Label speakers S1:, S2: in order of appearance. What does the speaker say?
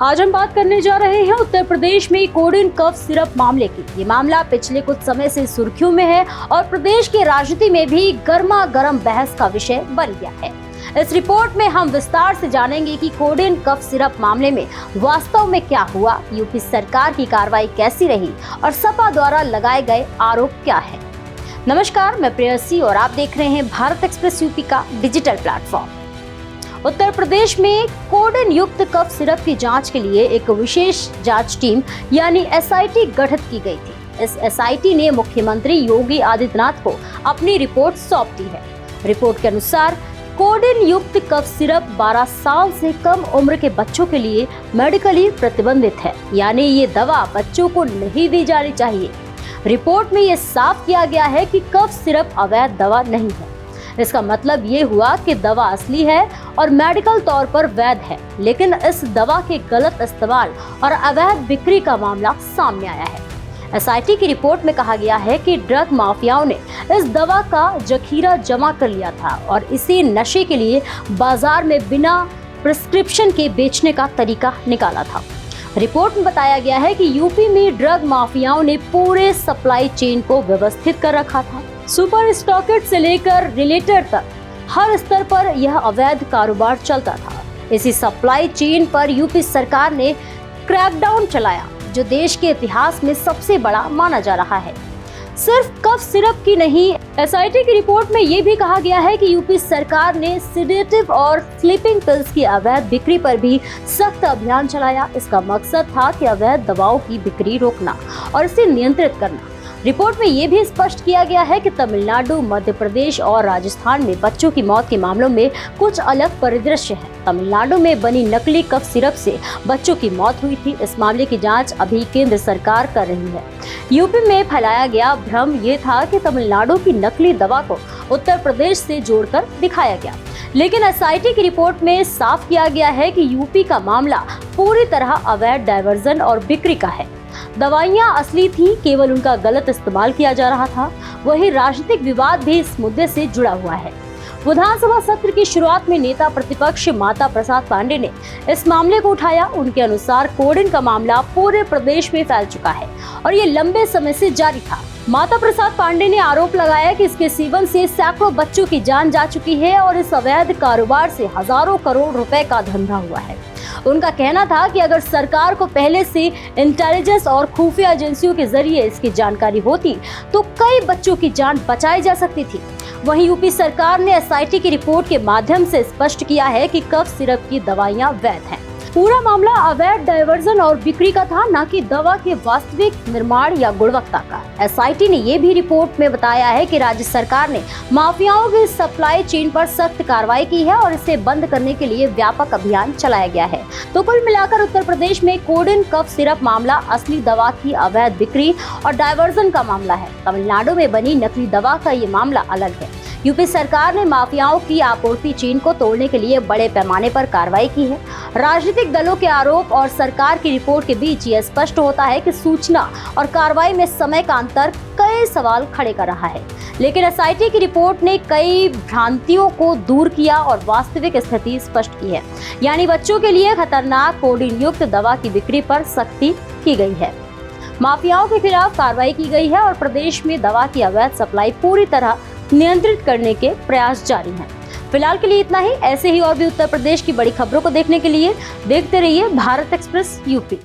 S1: आज हम बात करने जा रहे हैं उत्तर प्रदेश में कोडेन कफ सिरप मामले की। ये मामला पिछले कुछ समय से सुर्खियों में है और प्रदेश की राजनीति में भी गर्मा गर्म बहस का विषय बन गया है। इस रिपोर्ट में हम विस्तार से जानेंगे कि कोडेन कफ सिरप मामले में वास्तव में क्या हुआ, यूपी सरकार की कार्रवाई कैसी रही और सपा द्वारा लगाए गए आरोप क्या है। नमस्कार, मैं प्रेयसी और आप देख रहे हैं भारत एक्सप्रेस यूपी का डिजिटल प्लेटफॉर्म। उत्तर प्रदेश में कोडेन युक्त कफ सिरप की जांच के लिए एक विशेष जांच टीम यानी एसआईटी गठित की गई थी। इस एसआईटी ने मुख्यमंत्री योगी आदित्यनाथ को अपनी रिपोर्ट सौंप दी है। रिपोर्ट के अनुसार कोडेन युक्त कफ सिरप 12 साल से कम उम्र के बच्चों के लिए मेडिकली प्रतिबंधित है, यानी ये दवा बच्चों को नहीं दी जानी चाहिए। रिपोर्ट में ये साफ किया गया है कि कफ सिरप अवैध दवा नहीं है। इसका मतलब ये हुआ कि दवा असली है और मेडिकल तौर पर वैध है, लेकिन इस दवा के गलत इस्तेमाल और अवैध बिक्री का मामला सामने आया है। एसआईटी की रिपोर्ट में कहा गया है कि ड्रग माफियाओं ने इस दवा का जखीरा जमा कर लिया था और इसे नशे के लिए बाजार में बिना प्रिस्क्रिप्शन के बेचने का तरीका निकाला था। रिपोर्ट में बताया गया है कि यूपी में ड्रग माफियाओं ने पूरे सप्लाई चेन को व्यवस्थित कर रखा था। सुपर स्टॉकेट से लेकर रिलेटर तक हर स्तर पर यह अवैध कारोबार चलता था। इसी सप्लाई चेन पर यूपी सरकार ने क्रैकडाउन चलाया, जो देश के इतिहास में सबसे बड़ा माना जा रहा है। सिर्फ कफ सिरप की नहीं, एसआईटी की रिपोर्ट में ये भी कहा गया है कि यूपी सरकार ने सिडेटिव और स्लीपिंग पिल्स की अवैध बिक्री पर भी सख्त अभियान चलाया। इसका मकसद था कि अवैध दवाओं की बिक्री रोकना और इसे नियंत्रित करना। रिपोर्ट में ये भी स्पष्ट किया गया है कि तमिलनाडु, मध्य प्रदेश और राजस्थान में बच्चों की मौत के मामलों में कुछ अलग परिदृश्य है। तमिलनाडु में बनी नकली कफ सिरप से बच्चों की मौत हुई थी। इस मामले की जांच अभी केंद्र सरकार कर रही है। यूपी में फैलाया गया भ्रम ये था कि तमिलनाडु की नकली दवा को उत्तर प्रदेश से जोड़कर दिखाया गया, लेकिन एसआईटी की रिपोर्ट में साफ किया गया है कि यूपी का मामला पूरी तरह अवैध डायवर्जन और बिक्री का है। दवाइयां असली थी, केवल उनका गलत इस्तेमाल किया जा रहा था। वही राजनीतिक विवाद भी इस मुद्दे से जुड़ा हुआ है। विधानसभा सत्र की शुरुआत में नेता प्रतिपक्ष माता प्रसाद पांडे ने इस मामले को उठाया। उनके अनुसार कोडेन का मामला पूरे प्रदेश में फैल चुका है और ये लंबे समय से जारी था। माता प्रसाद पांडे ने आरोप लगाया कि इसके सेवन से सैकड़ों बच्चों की जान जा चुकी है और इस अवैध कारोबार से हजारों करोड़ रुपए का धंधा हुआ है। उनका कहना था कि अगर सरकार को पहले से इंटेलिजेंस और खुफिया एजेंसियों के जरिए इसकी जानकारी होती तो कई बच्चों की जान बचाई जा सकती थी। वहीं यूपी सरकार ने एसआईटी की रिपोर्ट के माध्यम से स्पष्ट किया है कि कफ सिरप की दवाइयां वैध हैं। पूरा मामला अवैध डायवर्जन और बिक्री का था, न कि दवा के वास्तविक निर्माण या गुणवत्ता का। एसआईटी ने यह भी रिपोर्ट में बताया है कि राज्य सरकार ने माफियाओं की सप्लाई चेन पर सख्त कार्रवाई की है और इसे बंद करने के लिए व्यापक अभियान चलाया गया है। तो कुल मिलाकर उत्तर प्रदेश में कोडेन कफ सिरप मामला असली दवा की अवैध बिक्री और डायवर्जन का मामला है। तमिलनाडु में बनी नकली दवा का ये मामला अलग है। यूपी सरकार ने माफियाओं की आपूर्ति चेन को तोड़ने के लिए बड़े पैमाने पर कार्रवाई की है। राजनीतिक दलों के आरोप और सरकार की रिपोर्ट के बीच यह स्पष्ट होता है कि सूचना और कार्रवाई में समय का अंतर कई सवाल खड़े कर रहा है, लेकिन एसआईटी की रिपोर्ट ने कई भ्रांतियों को दूर किया और वास्तविक स्थिति स्पष्ट की है, यानी बच्चों के लिए खतरनाक कोडेन युक्त दवा की बिक्री पर सख्ती की गई है। माफियाओं के खिलाफ कार्रवाई की गई है और प्रदेश में दवा की अवैध सप्लाई पूरी तरह नियंत्रित करने के प्रयास जारी हैं। फिलहाल के लिए इतना ही। ऐसे ही और भी उत्तर प्रदेश की बड़ी खबरों को देखने के लिए देखते रहिए भारत एक्सप्रेस यूपी।